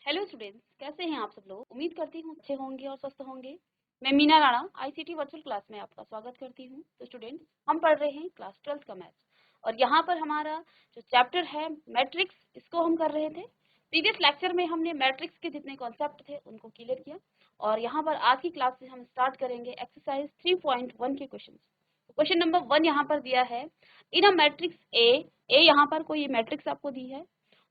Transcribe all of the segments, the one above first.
Hello students, कैसे हैं आप सब लोग। उम्मीद करती हूँ अच्छे होंगे और स्वस्थ होंगे। मैं Meena Rana ICT virtual class में आपका स्वागत करती हूँ। तो स्टूडेंट्स, हम पढ़ रहे हैं क्लास 12th का मैथ्स और यहाँ पर हमारा जो चैप्टर है मैट्रिक्स, इसको हम कर रहे थे। प्रीवियस लेक्चर में हमने मैट्रिक्स के जितने कॉन्सेप्ट थे उनको क्लियर किया और यहाँ पर आज की क्लास से हम स्टार्ट करेंगे एक्सरसाइज 3.1 के क्वेश्चन। क्वेश्चन नंबर 1 यहाँ पर दिया है, इन अ मैट्रिक्स ए यहाँ पर कोई मैट्रिक्स आपको दी है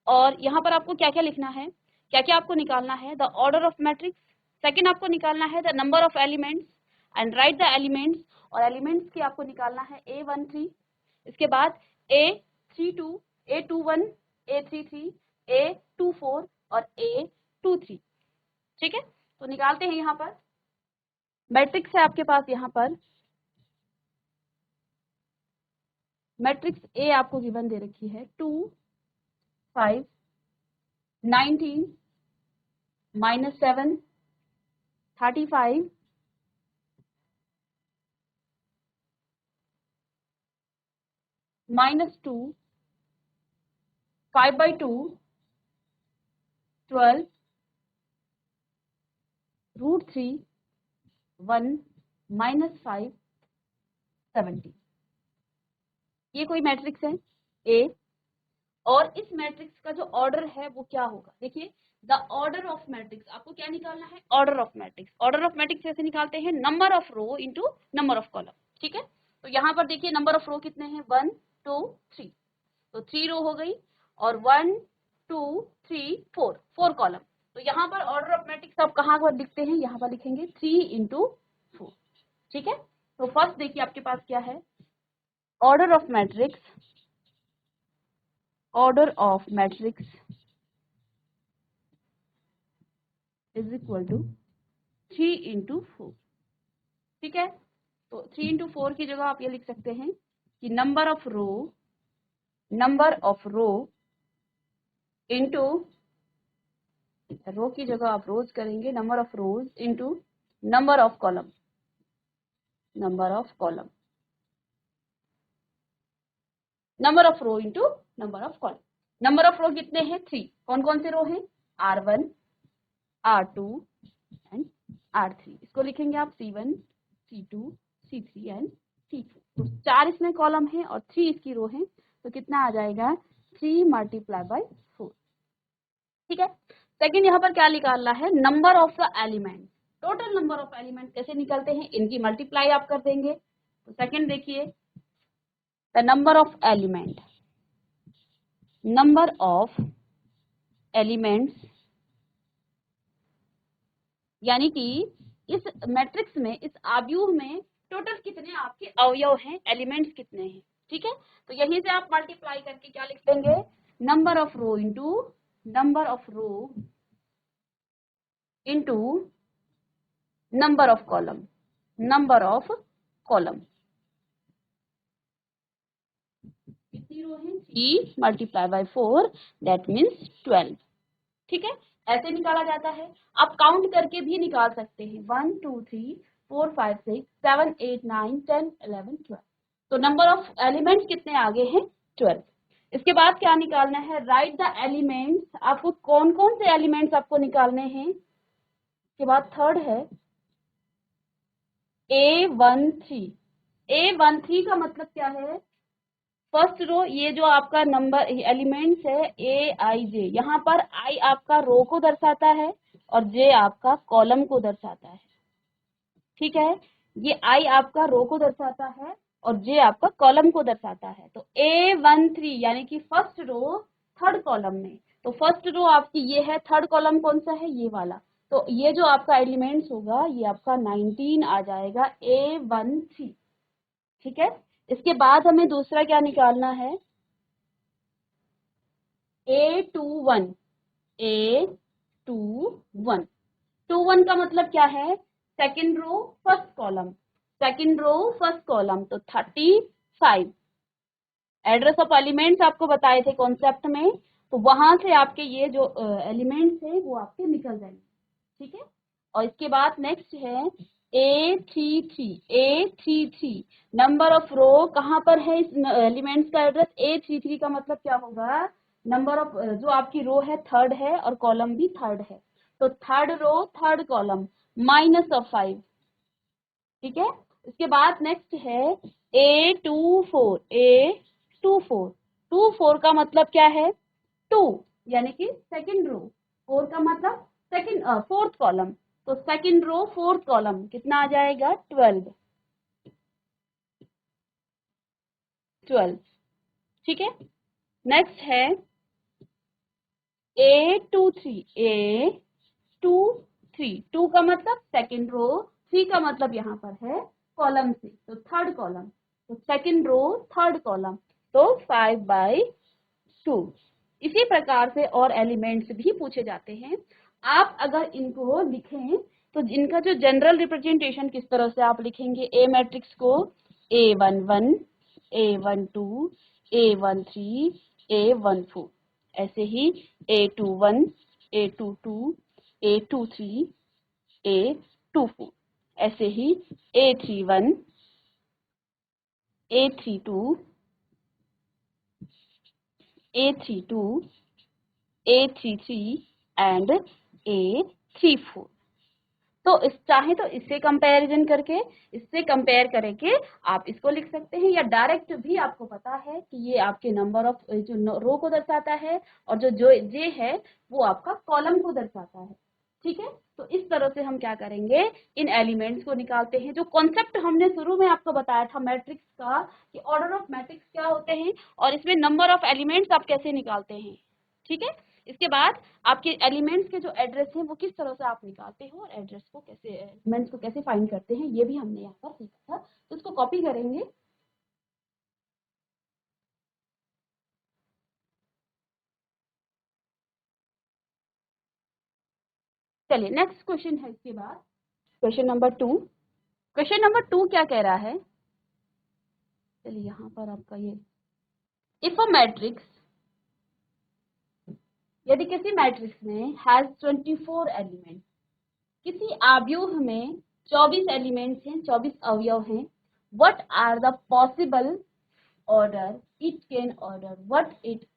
और यहाँ पर आपको क्या क्या लिखना है, क्या क्या आपको निकालना है। The order of matrix, second आपको निकालना है the number of elements and right the elements, और एलिमेंट्स की आपको निकालना है A13, इसके बाद A32, A21, A33, A24 और A23। ठीक है, तो निकालते हैं। यहाँ पर मैट्रिक्स है आपके पास, यहाँ पर मैट्रिक्स ए आपको गिवन दे रखी है 2, 5, 19, -7, 35, -2, 5/2, 12, √3, 1, -5, 70। ये कोई मैट्रिक्स है ए, और इस मैट्रिक्स का जो ऑर्डर है वो क्या होगा। देखिए, द ऑर्डर ऑफ मैट्रिक्स आपको क्या निकालना है, order of matrix. Order of matrix कैसे निकालते हैं, number of row into number of column. ठीक है, तो यहाँ पर देखिए नंबर ऑफ रो कितने हैं, 1, 2, 3, तो 3 रो हो गई और 1, 2, 3, 4 कॉलम। तो यहाँ पर ऑर्डर ऑफ मैट्रिक्स आप कहाँ पर लिखते हैं, यहाँ पर लिखेंगे 3 इंटू 4। ठीक है, तो फर्स्ट देखिए आपके पास क्या है, order of matrix, order of matrix is equal to 3 into 4। ठीक है, तो 3 इंटू 4 की जगह आप ये लिख सकते हैं कि number of row into, row की जगह आप रोज करेंगे, number of rows into number of column, number of column, number of row into number of column. Number of row कितने हैं, 3। कौन कौन से रो हैं, R1, R2 एंड R3। इसको लिखेंगे आप C1, C2, C3 and C4। तो 4 इसमें कॉलम है और 3 इसकी रो है, तो कितना आ जाएगा 3 × 4। ठीक है, सेकंड यहाँ पर क्या निकालना है, number of the element. Total number of element कैसे निकलते हैं, इनकी मल्टीप्लाई आप कर देंगे। तो सेकंड देखिए, the number of element, number of elements, यानी कि इस मैट्रिक्स में, इस आव्यूह में टोटल कितने आपके अवयव हैं, एलिमेंट्स कितने हैं। ठीक है, तो यहीं से आप मल्टीप्लाई करके क्या लिख देंगे, number of row into number of row into number of column, number of column. कितनी रो है, 3 × 4, दैट मीन्स 12। ठीक है, ऐसे निकाला जाता है। आप काउंट करके भी निकाल सकते हैं, 1, 2, 3, 4, 5, 6, 7, 8, 9, 10, 11, 12। तो नंबर ऑफ एलिमेंट्स कितने आगे हैं, 12। इसके बाद क्या निकालना है, राइट द एलिमेंट्स। आपको कौन कौन से एलिमेंट्स आपको निकालने हैं। इसके बाद थर्ड है A13। A13 का मतलब क्या है, फर्स्ट रो, ये जो आपका नंबर एलिमेंट्स है AIJ, यहाँ पर I आपका रो को दर्शाता है और J आपका कॉलम को दर्शाता है। ठीक है, ये I आपका रो को दर्शाता है और J आपका कॉलम को दर्शाता है। तो A13 यानी कि फर्स्ट रो थर्ड कॉलम में, तो फर्स्ट रो आपकी ये है, थर्ड कॉलम कौन सा है, ये वाला। तो ये जो आपका एलिमेंट्स होगा ये आपका 19 आ जाएगा, A13। ठीक है, इसके बाद हमें दूसरा क्या निकालना है, A21। A21, 21 का मतलब क्या है, second row first column, second row first column, तो 35। एड्रेस ऑफ एलिमेंट्स आपको बताए थे कॉन्सेप्ट में, तो वहां से आपके ये जो एलिमेंट्स है वो आपके निकल जाएंगे। ठीक है, और इसके बाद नेक्स्ट है A33। नंबर ऑफ रो कहाँ पर है, इस एलिमेंट्स का एड्रेस A33 का मतलब क्या होगा, नंबर ऑफ जो आपकी रो है थर्ड है और कॉलम भी थर्ड है, तो third row third column minus of 5। ठीक है, इसके बाद नेक्स्ट है A24, A24, 24 का मतलब क्या है, 2, यानी कि सेकंड रो, 4 का मतलब सेकंड फोर्थ कॉलम, तो सेकंड रो फोर्थ कॉलम कितना आ जाएगा 12, 12। ठीक है, नेक्स्ट है A23, A23, 2 का मतलब सेकंड रो, 3 का मतलब यहाँ पर है कॉलम से, तो थर्ड कॉलम, तो सेकंड रो थर्ड कॉलम, तो 5/2। इसी प्रकार से और एलिमेंट्स भी पूछे जाते हैं। आप अगर इनको लिखें तो इनका जो जनरल रिप्रेजेंटेशन किस तरह से आप लिखेंगे, ए मैट्रिक्स को A11, A12, A13, A14, ऐसे ही A21, A22, A23, A24, ऐसे ही A31, A32, A32, A33 and A34। तो इस चाहे तो इससे कंपैरिजन करके, इससे कंपेयर करके आप इसको लिख सकते हैं, या डायरेक्ट भी आपको पता है कि ये आपके नंबर ऑफ जो रो को दर्शाता है, और जो जे है वो आपका कॉलम को दर्शाता है। ठीक है, तो इस तरह से हम क्या करेंगे, इन एलिमेंट्स को निकालते हैं। जो कॉन्सेप्ट हमने शुरू में आपको बताया था मैट्रिक्स का, कि ऑर्डर ऑफ मैट्रिक्स क्या होते हैं और इसमें नंबर ऑफ एलिमेंट्स आप कैसे निकालते हैं। ठीक है, इसके बाद आपके एलिमेंट्स के जो एड्रेस हैं वो किस तरह से आप निकालते हो, और एड्रेस को कैसे, एलिमेंट्स को कैसे फाइंड करते हैं, ये भी हमने यहाँ पर सीखा था, तो इसको कॉपी करेंगे। चलिए नेक्स्ट क्वेश्चन है इसके बाद, क्वेश्चन नंबर 2। क्वेश्चन नंबर 2 क्या कह रहा है, चलिए यहाँ पर आपका ये, इफ अ मैट्रिक्स, यदि किसी मैट्रिक्स में हैज 24 एलिमेंट, किसी आव्यूह में 24 एलिमेंट्स हैं, 24 अवयव हैं, what are the possible order it can order, what it,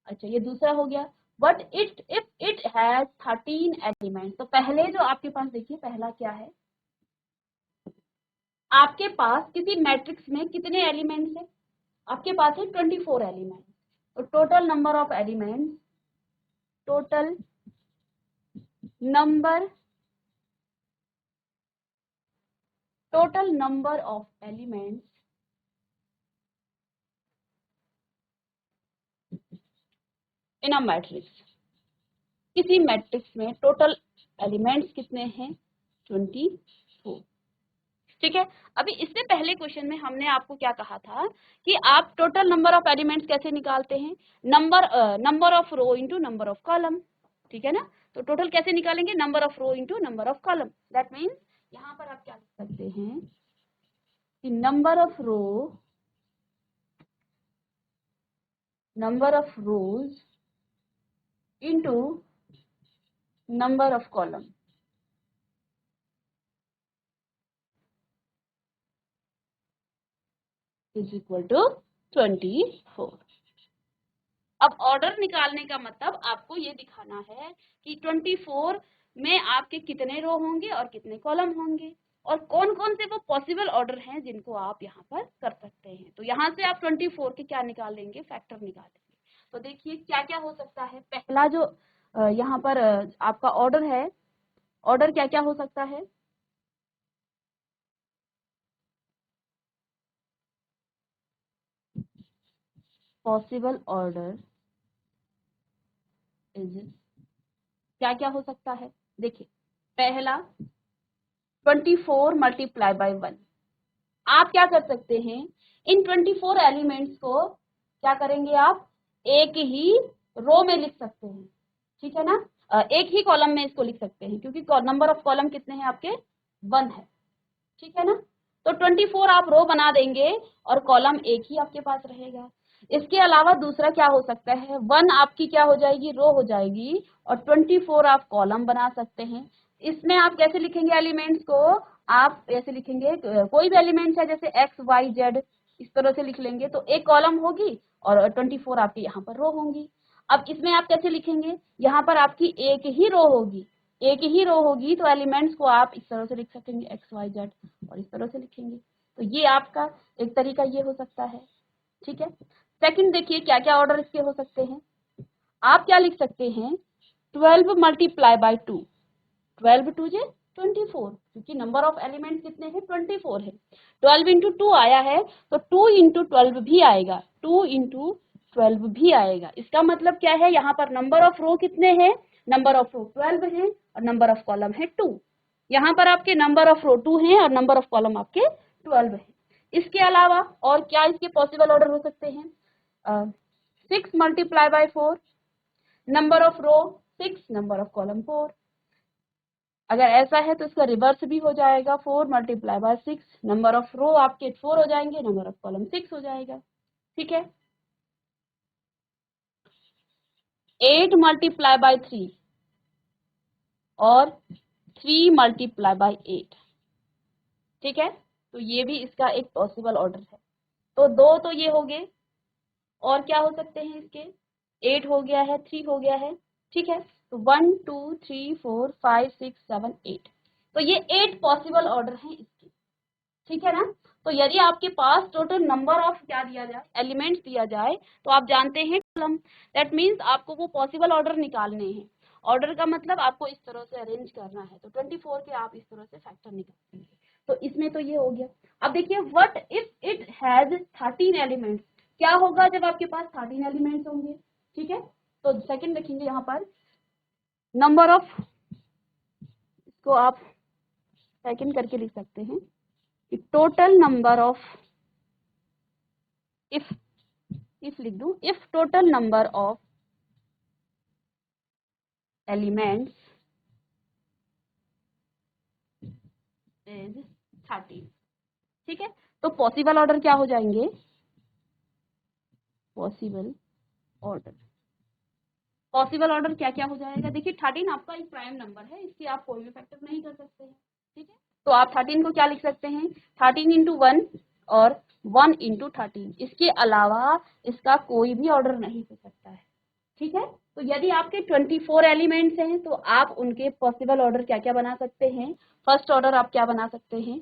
अच्छा ये दूसरा हो गया, but it if it has 13 element. तो पहले जो आपके पास देखिए, पहला क्या है, आपके पास किसी मैट्रिक्स में कितने एलिमेंट्स है, आपके पास है 24 एलिमेंट, तो total number of elements, total number, total number of elements in a matrix, किसी मैट्रिक्स में टोटल एलिमेंट्स कितने हैं, 24। ठीक है, अभी इससे पहले क्वेश्चन में हमने आपको क्या कहा था कि आप टोटल नंबर ऑफ एलिमेंट्स कैसे निकालते हैं, number of row into number of column. ठीक है ना, तो टोटल कैसे निकालेंगे, number of row into number of column, that means यहाँ पर आप क्या लिख सकते हैं कि number of rows into number of column is equal to 24। अब ऑर्डर निकालने का मतलब आपको ये दिखाना है कि 24 में आपके कितने रो होंगे और कितने कॉलम होंगे, और कौन कौन से वो पॉसिबल ऑर्डर हैं जिनको आप यहाँ पर कर सकते हैं। तो यहाँ से आप 24 के क्या निकालेंगे, फैक्टर निकालेंगे। तो देखिए क्या क्या हो सकता है, पहला जो यहाँ पर आपका ऑर्डर है, ऑर्डर क्या क्या हो सकता है, पॉसिबल ऑर्डर इज, क्या क्या हो सकता है, देखिए पहला 24 मल्टीप्लाई बाय 1। आप क्या कर सकते हैं, इन 24 एलिमेंट्स को क्या करेंगे, आप एक ही रो में लिख सकते हैं। ठीक है ना, एक ही कॉलम में इसको लिख सकते हैं, क्योंकि नंबर ऑफ कॉलम कितने हैं आपके, 1 है। ठीक है ना, तो 24 आप रो बना देंगे और कॉलम एक ही आपके पास रहेगा। इसके अलावा दूसरा क्या हो सकता है, 1 आपकी क्या हो जाएगी, रो हो जाएगी, और 24 आप कॉलम बना सकते हैं। इसमें आप कैसे लिखेंगे एलिमेंट्स को, आप ऐसे लिखेंगे, कोई भी एलिमेंट्स है जैसे एक्स वाई जेड, इस तरह से लिख लेंगे, तो एक कॉलम होगी और 24 आपकी यहाँ पर रो होंगी। अब इसमें आप कैसे लिखेंगे, यहाँ पर आपकी एक ही रो होगी, एक ही रो होगी, तो एलिमेंट्स को आप इस तरह से लिख सकेंगे एक्स वाई जेड, और इस तरह से लिखेंगे। तो ये आपका एक तरीका ये हो सकता है। ठीक है, सेकंड देखिए क्या क्या ऑर्डर इसके हो सकते हैं। आप क्या लिख सकते हैं, 12 मल्टीप्लाई बाई 2, 12 टू जे 24, क्योंकि नंबर ऑफ एलिमेंट्स कितने हैं, 24 है। 12 इंटू 2 आया है, तो 2 इंटू 12 भी आएगा, 2 इंटू 12 भी आएगा। इसका मतलब क्या है, यहाँ पर नंबर ऑफ रो कितने हैं, नंबर ऑफ रो 12 है और नंबर ऑफ कॉलम है 2। यहाँ पर आपके नंबर ऑफ रो 2 हैं और नंबर ऑफ कॉलम आपके 12 है। इसके अलावा और क्या इसके पॉसिबल ऑर्डर हो सकते हैं, 6 multiply by 4, number of row 6, number of column 4। अगर ऐसा है तो इसका रिवर्स भी हो जाएगा, 4 multiply by 6, number of row आपके 4 हो जाएंगे, नंबर ऑफ कॉलम 6 हो जाएगा। ठीक है, 8 मल्टीप्लाई बाय 3 और 3 मल्टीप्लाई बाय 8। ठीक है, तो ये भी इसका एक पॉसिबल ऑर्डर है। तो दो तो ये हो गए, और क्या हो सकते हैं इसके, 8 हो गया है, 3 हो गया है। ठीक है, तो 1 2 3 4 5 6 7 8, तो ये 8 पॉसिबल ऑर्डर हैं इसके। ठीक है ना, तो यदि आपके पास टोटल नंबर ऑफ क्या दिया जाए, एलिमेंट्स दिया जाए, तो आप जानते हैं कॉलम, दैट मीन्स आपको वो पॉसिबल ऑर्डर निकालने हैं। ऑर्डर का मतलब आपको इस तरह से अरेंज करना है, तो 24 के आप इस तरह से फैक्टर निकालेंगे। तो इसमें तो ये हो गया। अब देखिए, what if it has 13 elements, क्या होगा जब आपके पास 13 एलिमेंट्स होंगे। ठीक है, तो सेकंड देखेंगे यहाँ पर नंबर ऑफ, इसको आप सेकंड करके लिख सकते हैं कि टोटल नंबर ऑफ, इफ लिख दूं, if total number of elements is 13। ठीक है, तो पॉसिबल ऑर्डर क्या हो जाएंगे, पॉसिबल ऑर्डर, पॉसिबल ऑर्डर क्या क्या हो जाएगा। देखिए 13 आपका एक प्राइम नंबर है, इसकी आप कोई भी फैक्टर नहीं कर सकते हैं। ठीक है, तो आप 13 को क्या लिख सकते हैं, 13 इंटू 1 और 1 इंटू 13, इसके अलावा इसका कोई भी ऑर्डर नहीं हो सकता है। ठीक है, तो यदि आपके 24 एलिमेंट्स हैं तो आप उनके पॉसिबल ऑर्डर क्या क्या बना सकते हैं। फर्स्ट ऑर्डर आप क्या बना सकते हैं,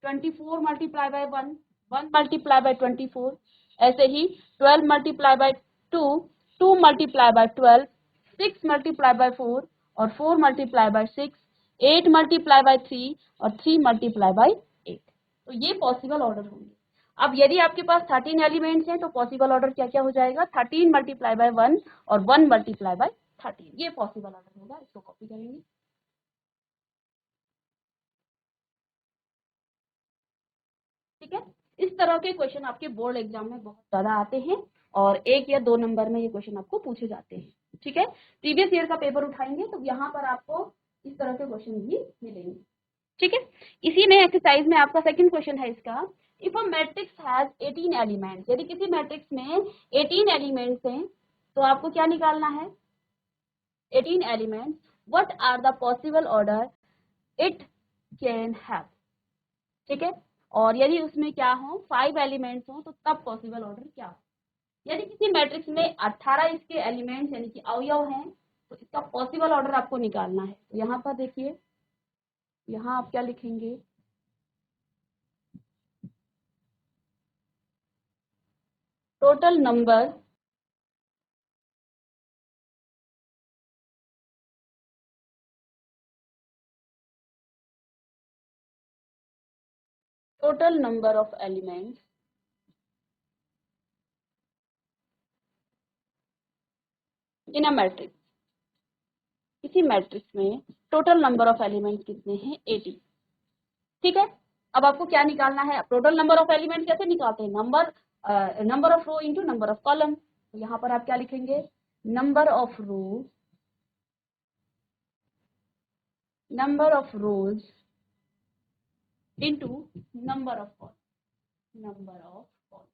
24 मल्टीप्लाई बाय 1, 1 मल्टीप्लाई बाय 24, ऐसे ही 12 multiply by 2, 2 multiply by 12, 6 multiply by 4 और 4 मल्टीप्लाई बाय 6, 8 मल्टीप्लाई बाय 3 और 3 मल्टीप्लाई बाय 8। तो ये पॉसिबल ऑर्डर होंगे। अब यदि आपके पास 13 एलिमेंट्स हैं तो पॉसिबल ऑर्डर क्या क्या हो जाएगा, 13 मल्टीप्लाई बाय 1 और 1 मल्टीप्लाई बाय 13, ये पॉसिबल ऑर्डर होगा। इसको कॉपी करेंगे। ठीक है, इस तरह के क्वेश्चन आपके बोर्ड एग्जाम में बहुत ज्यादा आते हैं और 1 या 2 नंबर में ये क्वेश्चन आपको पूछे जाते हैं। ठीक है, प्रीवियस ईयर का पेपर उठाएंगे तो यहाँ पर आपको इस तरह के क्वेश्चन भी मिलेंगे। ठीक है, इसी में एक्सरसाइज में आपका सेकंड क्वेश्चन है इसका, if a matrix has 18 elements, यदि किसी मैट्रिक्स में 18 एलिमेंट्स हैं तो आपको क्या निकालना है, 18 elements, what are the possible order it can have. ठीक है, और यदि उसमें क्या हो 5 एलिमेंट्स हो तो तब पॉसिबल ऑर्डर क्या हो। यदि किसी मैट्रिक्स में 18 इसके एलिमेंट्स यानी कि अवयव हैं तो इसका पॉसिबल ऑर्डर आपको निकालना है। तो यहाँ पर देखिए, यहाँ आप क्या लिखेंगे, total number total number of elements in a matrix, किसी मैट्रिक्स में टोटल नंबर ऑफ एलिमेंट्स कितने हैं, 18। ठीक है, अब आपको क्या निकालना है, टोटल नंबर ऑफ एलिमेंट कैसे निकालते हैं, number of row into number of column. तो यहाँ पर आप क्या लिखेंगे, number of row, number of rows into number of column, number of column.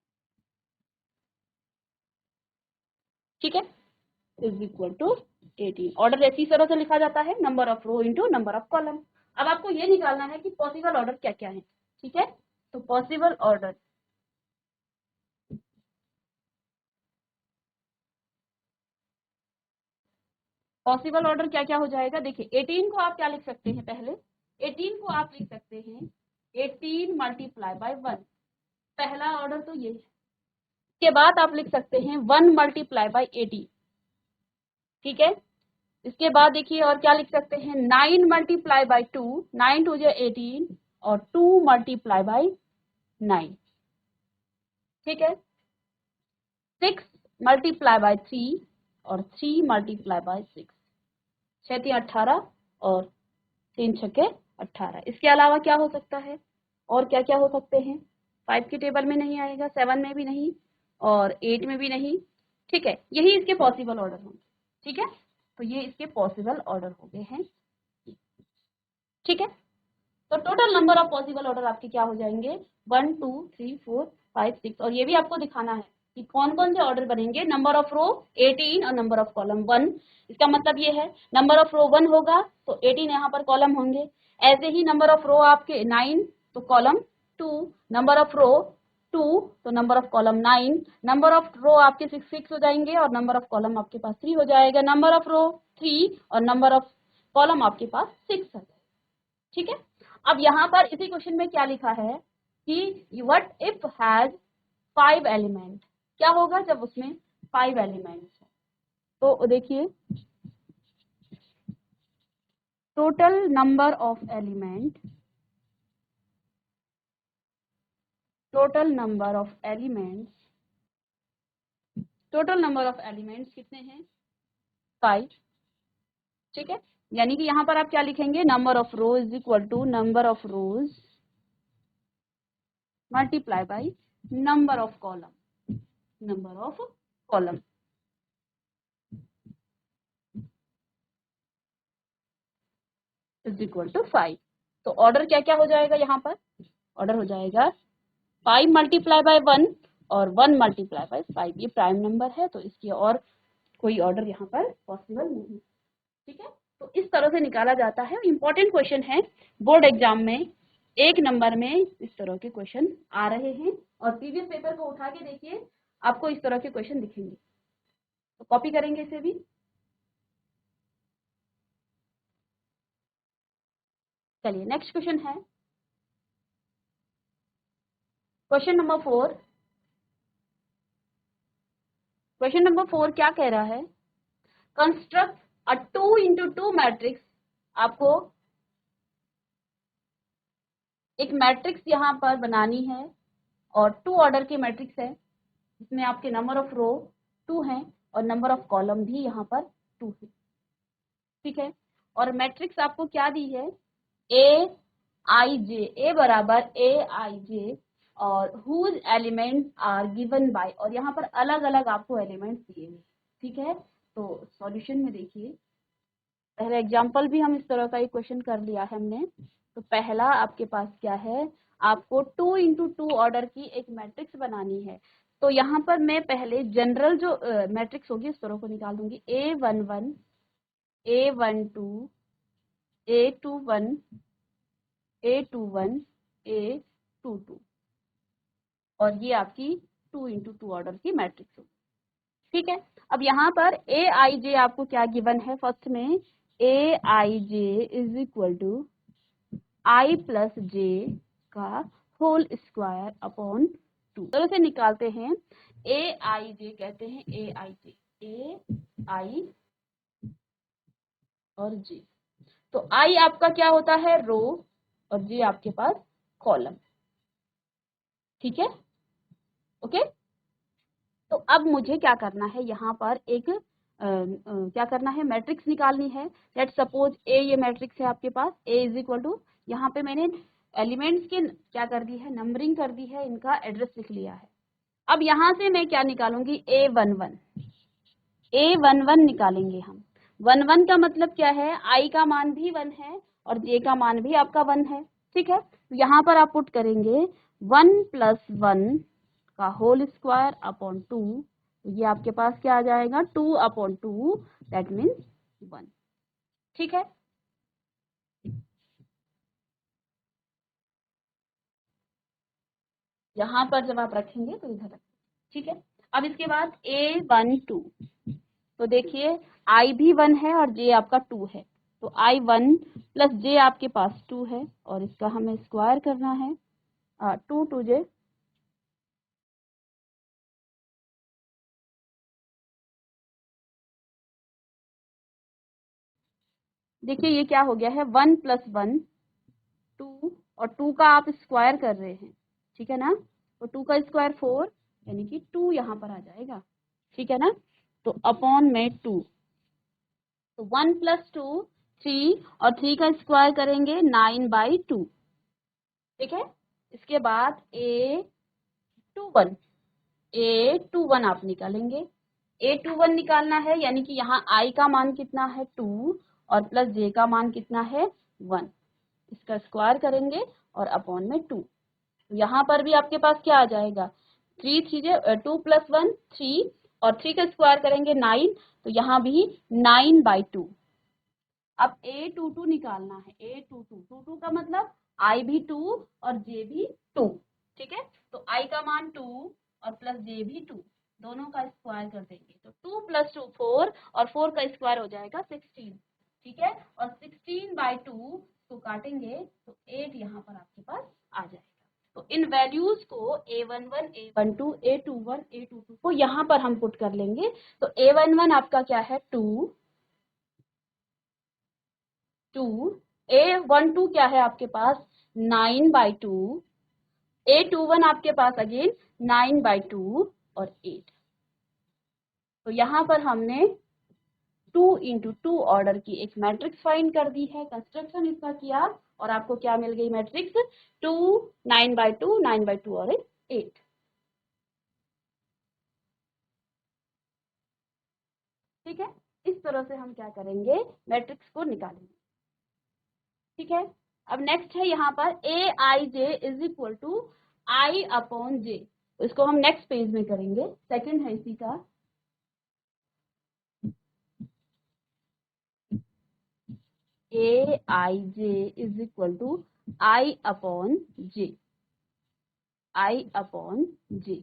ठीक है, इज इक्वल टू 18। ऑर्डर इसी तरह से लिखा जाता है, number of row into number of column. अब आपको ये निकालना है कि पॉसिबल ऑर्डर क्या क्या है। ठीक है, तो पॉसिबल ऑर्डर पॉसिबल ऑर्डर क्या क्या हो जाएगा, देखिए 18 को आप क्या लिख सकते हैं, पहले 18 को आप लिख सकते हैं 18 मल्टीप्लाई बाय 1, पहला ऑर्डर तो ये है। इसके बाद आप लिख सकते हैं 1 मल्टीप्लाई बाय 18, ठीक है। इसके बाद देखिए और क्या लिख सकते हैं 9 मल्टीप्लाई बाय 2, 9 टू जो 18 और 2 मल्टीप्लाई बाय 9, ठीक है। 6 मल्टीप्लाई बाय 3 और 3 मल्टीप्लाई बाय 6, 6 3 18 और 3 छक्के 18। इसके अलावा क्या हो सकता है, और क्या क्या हो सकते हैं, 5 की टेबल में नहीं आएगा, 7 में भी नहीं और 8 में भी नहीं, ठीक है। यही इसके पॉसिबल ऑर्डर होंगे, ठीक है। तो ये इसके पॉसिबल ऑर्डर हो गए हैं, ठीक है। तो total number of possible order आपके क्या हो जाएंगे 1 2 3 4 5 6, और ये भी आपको दिखाना है कि कौन कौन से ऑर्डर बनेंगे। नंबर ऑफ रो 18 और नंबर ऑफ कॉलम 1, इसका मतलब ये है नंबर ऑफ रो 1 होगा तो 18 यहाँ पर कॉलम होंगे। ऐसे ही नंबर ऑफ रो आपके 9 तो कॉलम 2, नंबर ऑफ रो 2 तो number of column 9, number of row आपके 6 हो जाएंगे और नंबर ऑफ कॉलम आपके पास 3 हो जाएगा, नंबर ऑफ रो 3 और नंबर ऑफ कॉलम आपके पास 6 हो जाएगा, ठीक है। अब यहाँ पर इसी क्वेश्चन में क्या लिखा है कि व्हाट इफ हैज 5 एलिमेंट, क्या होगा जब उसमें 5 एलिमेंट्स हो। तो देखिए total number of element, total number of elements, total number of elements कितने हैं 5, ठीक है। यानी कि यहाँ पर आप क्या लिखेंगे number of row is equal to number of rows multiply by number of column, number of column is equal to 5। तो ऑर्डर क्या क्या हो जाएगा, यहाँ पर ऑर्डर हो जाएगा 5 मल्टीप्लाई बाय 1 और 1 मल्टीप्लाई बाय 5, ये प्राइम नंबर है तो इसकी और कोई ऑर्डर यहाँ पर पॉसिबल नहीं, ठीक है। तो इस तरह से निकाला जाता है, इंपॉर्टेंट क्वेश्चन है बोर्ड एग्जाम में, एक नंबर में इस तरह के क्वेश्चन आ रहे हैं और प्रीवियस पेपर को उठा के देखिए आपको इस तरह के क्वेश्चन दिखेंगे, तो कॉपी करेंगे इसे भी। चलिए नेक्स्ट क्वेश्चन है क्वेश्चन नंबर 4। क्वेश्चन नंबर 4 क्या कह रहा है, कंस्ट्रक्ट अ 2x2 मैट्रिक्स। आपको एक मैट्रिक्स यहाँ पर बनानी है और 2 ऑर्डर की मैट्रिक्स है, इसमें आपके नंबर ऑफ रो 2 हैं और नंबर ऑफ कॉलम भी यहाँ पर 2 है, ठीक है। और मैट्रिक्स आपको क्या दी है ए आई जे, ए बराबर ए आई जे और whose element are given by, और यहाँ पर अलग अलग आपको एलिमेंट्स दिए हुए, ठीक है। तो सॉल्यूशन में देखिए पहले एग्जांपल भी हम इस तरह का एक क्वेश्चन कर लिया है हमने। तो पहला आपके पास क्या है, आपको 2x2 ऑर्डर की एक मैट्रिक्स बनानी है। तो यहाँ पर मैं पहले जनरल जो मैट्रिक्स होगी इस तरह को निकाल दूंगी, A11 A12 A21 A21 A22, और ये आपकी 2x2 ऑर्डर की मैट्रिक्स होगी, ठीक है। अब यहाँ पर ए आई जे आपको क्या गिवन है, फर्स्ट में A I J is equal to I plus J का होल स्क्वायर अपॉन 2, तरह से निकालते हैं। ए आई जे कहते हैं ए आई जे, ए आई और जे, तो आई आपका क्या होता है रो और जे आपके पास कॉलम, ठीक है, ओके। तो अब मुझे क्या करना है, यहाँ पर एक क्या करना है, मैट्रिक्स निकालनी है। लेट सपोज ए ये मैट्रिक्स है आपके पास, ए इज इक्वल टू, यहाँ पे मैंने एलिमेंट्स की क्या कर दी है, नंबरिंग कर दी है, इनका एड्रेस लिख लिया है। अब यहाँ से मैं क्या निकालूंगी A11, A11 निकालेंगे हम। 11 का मतलब क्या है, आई का मान भी 1 है और जे का मान भी आपका 1 है, ठीक है। तो यहाँ पर आप पुट करेंगे 1 प्लस 1 का होल स्क्वायर अपॉन 2, ये आपके पास क्या आ जाएगा 2 अपॉन 2 दैट मीन्स 1, ठीक है। यहाँ पर जब आप रखेंगे तो इधर रखेंगे, ठीक है। अब इसके बाद A12, तो देखिए I भी 1 है और J आपका 2 है, तो I1 प्लस J आपके पास 2 है और इसका हमें स्क्वायर करना है 2 2J। देखिए ये क्या हो गया है 1 प्लस 1 2 और 2 का आप स्क्वायर कर रहे हैं, ठीक है ना, तो 2 का स्क्वायर 4 यानी कि 2 यहाँ पर आ जाएगा, ठीक है ना, तो अपॉन में 2, तो 1 प्लस 2 3 और 3 का स्क्वायर करेंगे 9/2, ठीक है। इसके बाद A21 आप निकालेंगे, A21 निकालना है यानी कि यहाँ I का मान कितना है 2 और प्लस J का मान कितना है 1, इसका स्क्वायर करेंगे और अपॉन में 2, तो यहाँ पर भी आपके पास क्या आ जाएगा 2 प्लस 1 3 और 3 का स्क्वायर करेंगे 9, तो यहाँ भी 9/2। अब A22 निकालना है, A22 का मतलब I भी 2 और J भी 2, ठीक है, तो I का मान 2 और प्लस J भी 2, दोनों का स्क्वायर कर देंगे, तो 2 प्लस 2 4 और 4 का स्क्वायर हो जाएगा 16, ठीक है, और 16/2 को काटेंगे तो 8 यहाँ पर आपके पास आ जाएगा। तो इन वैल्यूज को A11, A12, A21, A22 को यहाँ पर हम पुट कर लेंगे, तो A11 आपका क्या है 2 A12 क्या है आपके पास 9/2, A21 आपके पास अगेन 9/2 और 8, तो यहाँ पर हमने 2 into 2 ऑर्डर की एक मैट्रिक्स फाइंड कर दी है, कंस्ट्रक्शन इसका किया और आपको क्या मिल गई मैट्रिक्स 2 9/2 9/2 और 8। ठीक है, इस तरह से हम क्या करेंगे मैट्रिक्स को निकालेंगे, ठीक है। अब नेक्स्ट है यहाँ पर Aij is equal to I/J, इसको हम नेक्स्ट पेज में करेंगे, सेकंड है इसी का। Aij is equal to I/J, I/J,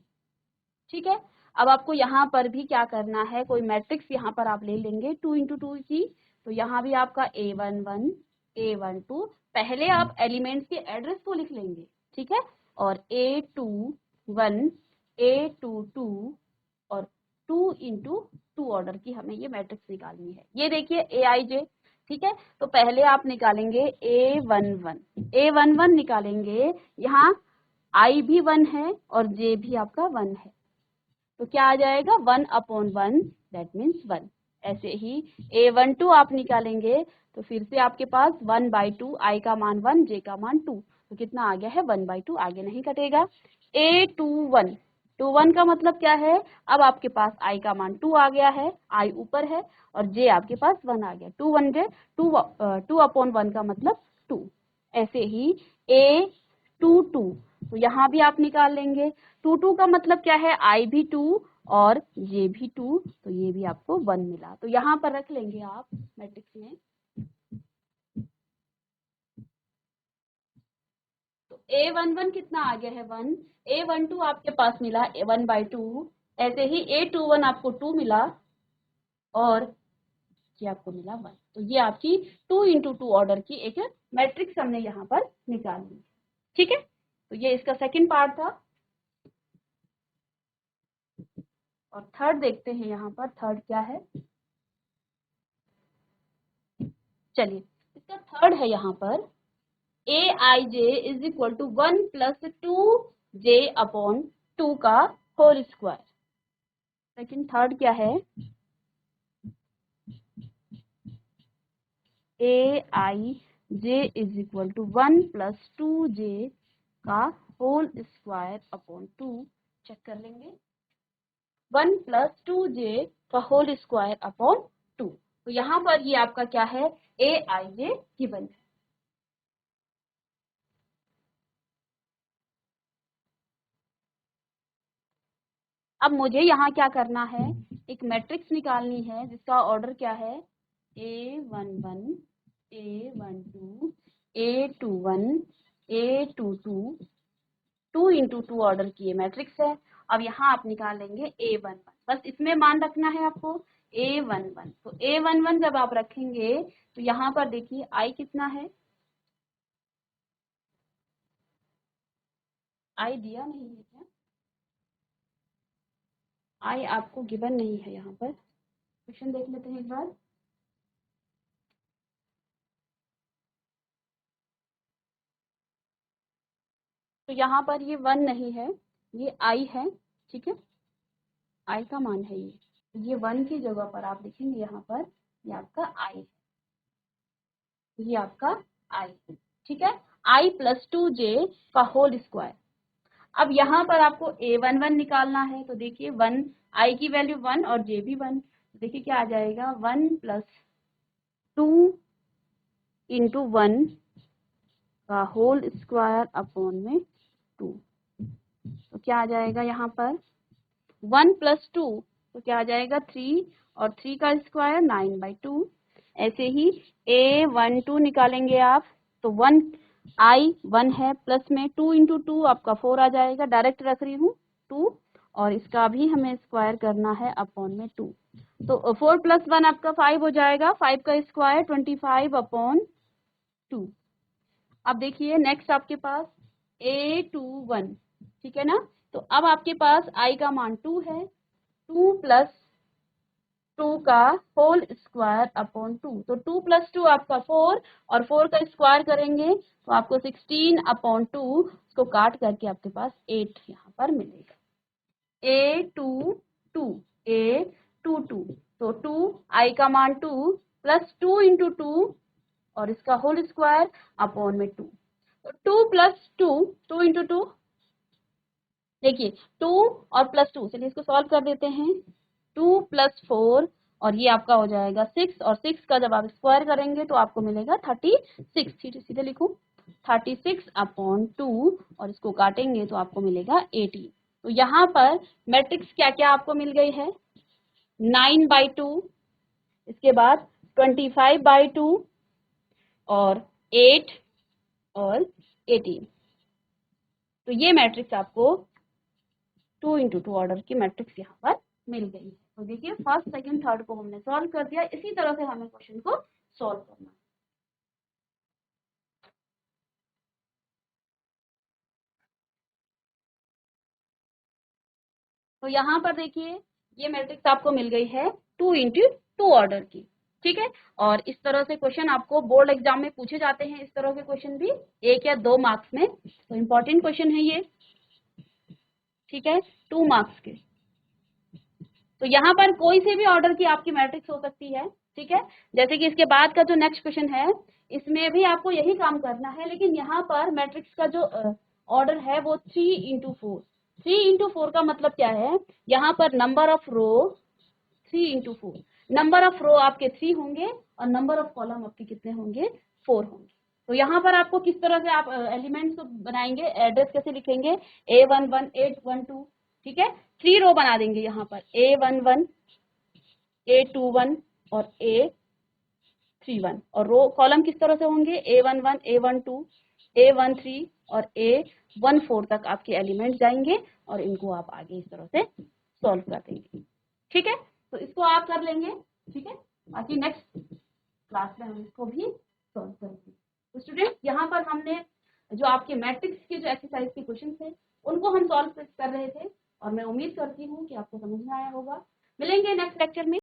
ठीक है। अब आपको यहाँ पर भी क्या करना है, कोई मैट्रिक्स यहाँ पर आप ले लेंगे 2 into 2 की, तो यहाँ भी आपका A11 A12, पहले आप एलिमेंट्स के एड्रेस को लिख लेंगे, ठीक है, और A21 A22 और 2 into 2 ऑर्डर की हमें ये मैट्रिक्स निकालनी है। ये देखिए Aij, ठीक है, तो पहले आप निकालेंगे A11 निकालेंगे, यहाँ I भी 1 है और J भी आपका 1 है, तो क्या आ जाएगा 1/1, दैट मीन्स 1। ऐसे ही A12 आप निकालेंगे तो फिर से आपके पास 1/2, I का मान 1 J का मान 2, तो कितना आ गया है 1/2, आगे नहीं कटेगा। A21 का मतलब क्या है, अब आपके पास I का मान 2 आ गया है, I ऊपर है और J आपके पास 1 आ गया, 2 1 J 2/1 का मतलब 2। ऐसे ही A22, तो यहाँ भी आप निकाल लेंगे, 2 का मतलब क्या है I भी 2 और J भी 2, तो ये भी आपको 1 मिला, तो यहाँ पर रख लेंगे आप मैट्रिक्स में। तो A11 कितना आ गया है 1, A12 आपके पास मिला 1/2, ऐसे ही A21 आपको 2 मिला और ये आपको मिला 1, तो ये आपकी 2 into 2 ऑर्डर की एक मैट्रिक्स हमने यहाँ पर निकाल ली, ठीक है। तो ये इसका सेकंड पार्ट था। और थर्ड देखते हैं यहाँ पर, थर्ड क्या है, चलिए इसका थर्ड है यहाँ पर Aij is equal to 1 plus 2J/2 का होल स्क्वायर। लेकिन थर्ड क्या है Aij is equal to 1 plus 2J का होल स्क्वायर अपॉन 2, चेक कर लेंगे, 1 प्लस 2J का होल स्क्वायर अपॉन 2, तो यहाँ पर ये आपका क्या है Aij गिवन है। अब मुझे यहाँ क्या करना है, एक मैट्रिक्स निकालनी है जिसका ऑर्डर क्या है A11 A12 A21 A22, 2 into 2 order की ये मैट्रिक्स है। अब यहाँ आप निकाल लेंगे A11, बस इसमें मान रखना है आपको A11। तो A11 जब आप रखेंगे तो यहाँ पर देखिए I कितना है, I दिया नहीं है क्या, I आपको गिवन नहीं है। यहाँ पर क्वेश्चन देख लेते हैं एक बार। तो यहाँ पर ये 1 नहीं है, ये I है, ठीक है, I का मान है ये 1 की जगह पर आप लिखेंगे यहाँ पर ये आपका I है, ये आपका I है, ठीक है, I प्लस 2j का होल स्क्वायर। अब यहाँ पर आपको A11 निकालना है, तो देखिए 1 I की वैल्यू 1 और j भी 1, देखिए क्या आ जाएगा 1 प्लस 2 इंटू 1 का होल स्क्वायर अपॉन में 2। तो क्या आ जाएगा यहाँ पर 1 प्लस 2, तो क्या आ जाएगा 3 और 3 का स्क्वायर 9/2। ऐसे ही A12 निकालेंगे आप, तो 1 I 1 है, प्लस में 2 इंटू 2 आपका 4 आ जाएगा, डायरेक्ट रख रही हूँ 2, और इसका भी हमें स्क्वायर करना है अपॉन में 2। तो 4 प्लस 1 आपका 5 हो जाएगा, 5 का स्क्वायर 25/2। अब देखिए नेक्स्ट आपके पास A21, ठीक है ना। तो अब आपके पास I का मान 2 है, 2 प्लस 2 का होल स्क्वायर अपॉन 2। तो 2 प्लस 2 आपका 4, और 4 का स्क्वायर करेंगे तो आपको 16/2, इसको काट करके आपके पास 8 यहाँ पर मिलेगा। A22, A22, तो 2 I का मान 2 प्लस 2 इंटू 2 और इसका होल स्क्वायर अपॉन में 2। तो 2 प्लस 2, 2 इंटू 2, देखिए 2 और प्लस 2, चलिए इसको सॉल्व कर देते हैं। 2 प्लस 4 और ये आपका हो जाएगा 6, और 6 का जब आप स्क्वायर करेंगे तो आपको मिलेगा 36, सीधे लिखूं 36/2, और इसको काटेंगे तो आपको मिलेगा 18। तो यहाँ पर मैट्रिक्स क्या क्या आपको मिल गई है, 9/2, इसके बाद 25/2 और 8 और 18। तो ये मैट्रिक्स आपको 2 इंटू 2 ऑर्डर की मैट्रिक्स यहाँ पर मिल गई है। तो देखिए फर्स्ट सेकंड थर्ड को हमने सॉल्व कर दिया, इसी तरह से हमें क्वेश्चन को सॉल्व करना है। तो यहाँ पर देखिए ये मैट्रिक्स आपको मिल गई है 2 इंटू 2 ऑर्डर की, ठीक है। और इस तरह से क्वेश्चन आपको बोर्ड एग्जाम में पूछे जाते हैं, इस तरह के क्वेश्चन भी 1 या 2 मार्क्स में। तो इम्पोर्टेंट क्वेश्चन है ये, ठीक है, 2 मार्क्स के। तो यहाँ पर कोई से भी ऑर्डर की आपकी मैट्रिक्स हो सकती है, ठीक है। जैसे कि इसके बाद का जो नेक्स्ट क्वेश्चन है, इसमें भी आपको यही काम करना है, लेकिन यहाँ पर मैट्रिक्स का जो ऑर्डर है वो 3 इंटू 4। 3 इंटू 4 का मतलब क्या है, यहाँ पर number of row 3 into 4, number of row आपके 3 होंगे और नंबर ऑफ कॉलम आपके कितने होंगे, 4 होंगे। तो यहाँ पर आपको किस तरह से आप एलिमेंट्स को बनाएंगे, एड्रेस कैसे लिखेंगे, A11 812, ठीक है, 3 रो बना देंगे यहाँ पर A11 A21 और A31, और रो कॉलम किस तरह से होंगे A11 A12 A13 और A14 तक आपके एलिमेंट जाएंगे, और इनको आप आगे इस तरह से सॉल्व कर देंगे, ठीक है। तो इसको आप कर लेंगे, ठीक है, बाकी नेक्स्ट क्लास में हम इसको भी सॉल्व करेंगे। तो स्टूडेंट यहाँ पर हमने जो आपके मैट्रिक्स के जो एक्सरसाइज के क्वेश्चन थे उनको हम सॉल्व कर रहे थे, और मैं उम्मीद करती हूँ कि आपको समझ में आया होगा। मिलेंगे नेक्स्ट लेक्चर में।